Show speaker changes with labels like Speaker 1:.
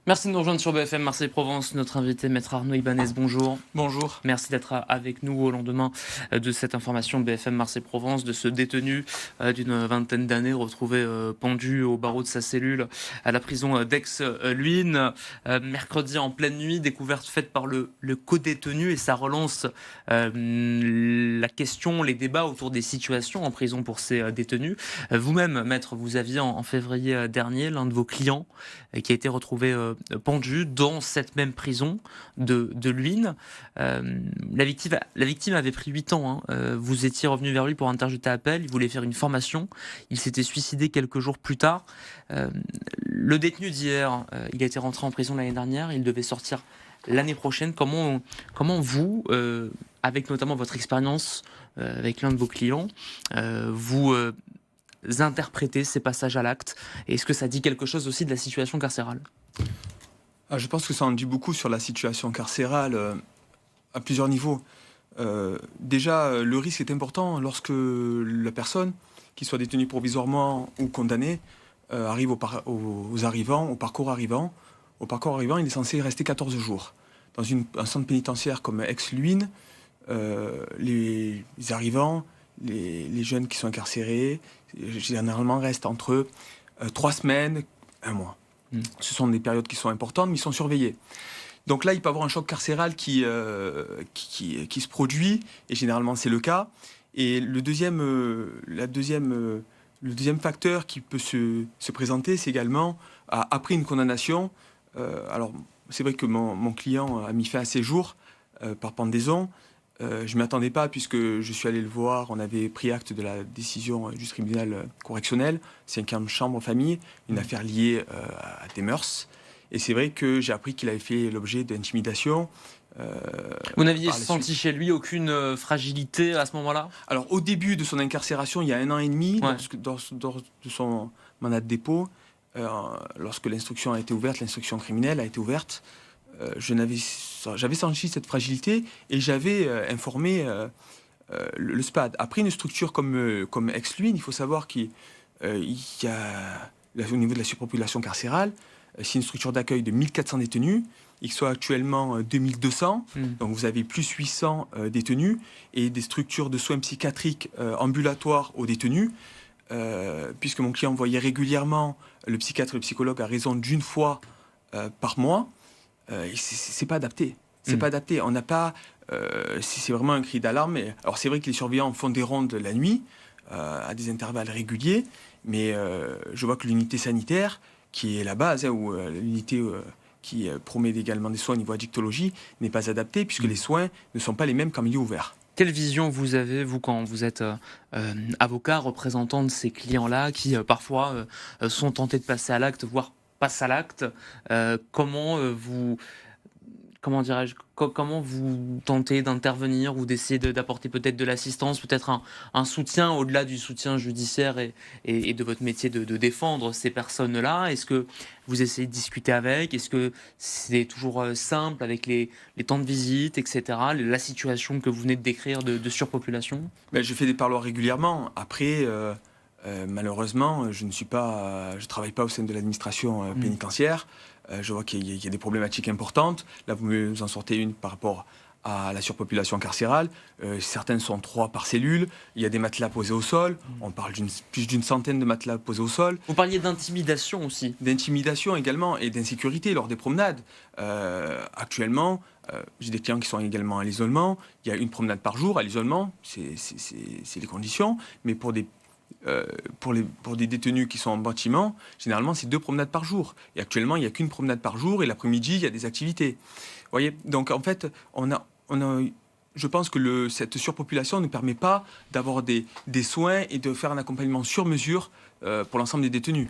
Speaker 1: Merci de nous rejoindre sur BFM Marseille-Provence. Notre invité, Maître Arnaud Ibanez, bonjour.
Speaker 2: Bonjour.
Speaker 1: Merci d'être avec nous au lendemain de cette information BFM Marseille-Provence, de ce détenu d'une vingtaine d'années retrouvé pendu au barreau de sa cellule à la prison d'Aix-Luynes. Mercredi en pleine nuit, découverte faite par le co-détenu, et ça relance la question, les débats autour des situations en prison pour ces détenus. Vous-même, Maître, vous aviez en février dernier l'un de vos clients qui a été retrouvé pendu dans cette même prison de Luynes. La victime avait pris 8 ans. Vous étiez revenu vers lui pour interjeter appel. Il voulait faire une formation. Il s'était suicidé quelques jours plus tard. Le détenu d'hier, il a été rentré en prison l'année dernière. Il devait sortir l'année prochaine. Comment vous, avec notamment votre expérience avec l'un de vos clients, vous interprétez ces passages à l'acte? Et est-ce que ça dit quelque chose aussi de la situation carcérale?
Speaker 2: Je pense que ça en dit beaucoup sur la situation carcérale à plusieurs niveaux. Déjà, le risque est important lorsque la personne, qu'il soit détenue provisoirement ou condamnée, arrive aux arrivants, au parcours arrivant. Au parcours arrivant, il est censé rester 14 jours. Dans un centre pénitentiaire comme Aix-Luynes, les arrivants, les jeunes qui sont incarcérés, généralement restent entre 3 semaines, 1 mois. Ce sont des périodes qui sont importantes, mais ils sont surveillés. Donc là, il peut y avoir un choc carcéral qui se produit, et généralement c'est le cas. Et le deuxième facteur qui peut se présenter, c'est également, après une condamnation, alors c'est vrai que mon client a mis fin à ses jours par pendaison. Je ne m'y attendais pas, puisque je suis allé le voir. On avait pris acte de la décision du tribunal correctionnel, 5e chambre famille, une affaire liée à des mœurs. Et c'est vrai que j'ai appris qu'il avait fait l'objet d'intimidation.
Speaker 1: Vous n'aviez senti chez lui aucune fragilité à ce moment-là?
Speaker 2: Alors, au début de son incarcération, il y a 1 an et demi,
Speaker 1: Ouais.
Speaker 2: lors de son mandat de dépôt, lorsque l'instruction a été ouverte, l'instruction criminelle a été ouverte, j'avais senti cette fragilité, et j'avais informé le SPAD. Après, une structure comme Aix-Luynes, il faut savoir qu'il y a, au niveau de la surpopulation carcérale, c'est une structure d'accueil de 1400 détenus. Ils sont actuellement 2200, donc vous avez plus 800 détenus, et des structures de soins psychiatriques ambulatoires aux détenus, puisque mon client voyait régulièrement le psychiatre et le psychologue à raison d'1 fois par mois. C'est pas adapté. C'est pas adapté. On n'a pas. C'est vraiment un cri d'alarme. Alors c'est vrai que les surveillants font des rondes la nuit à des intervalles réguliers, mais je vois que l'unité sanitaire, qui est la base, ou l'unité qui promet également des soins au niveau addictologie, n'est pas adaptée, puisque les soins ne sont pas les mêmes qu'en milieu ouvert.
Speaker 1: Quelle vision vous avez, vous, quand vous êtes avocat, représentant de ces clients-là qui parfois sont tentés de passer à l'acte, voire passent à l'acte? Comment dirais-je, comment vous tentez d'intervenir ou d'essayer d'apporter peut-être de l'assistance, peut-être un soutien au-delà du soutien judiciaire et de votre métier de défendre ces personnes-là? Est-ce que vous essayez de discuter avec? Est-ce que c'est toujours simple avec les temps de visite, etc., la situation que vous venez de décrire de surpopulation?
Speaker 2: Je fais des parloirs régulièrement. Après, malheureusement, je travaille pas au sein de l'administration pénitentiaire. Je vois qu'il y a des problématiques importantes. Là, vous nous en sortez une par rapport à la surpopulation carcérale. Certaines sont 3 par cellule. Il y a des matelas posés au sol. On parle plus d'une centaine de matelas posés au sol.
Speaker 1: Vous parliez d'intimidation aussi.
Speaker 2: D'intimidation également, et d'insécurité lors des promenades. Actuellement, j'ai des clients qui sont également à l'isolement. Il y a 1 promenade par jour à l'isolement. C'est les conditions. Mais pour des détenus qui sont en bâtiment, généralement, c'est 2 promenades par jour. Et actuellement, il n'y a qu'1 promenade par jour, et l'après-midi, il y a des activités. Vous voyez, donc en fait, je pense que cette surpopulation ne permet pas d'avoir des soins et de faire un accompagnement sur mesure pour l'ensemble des détenus.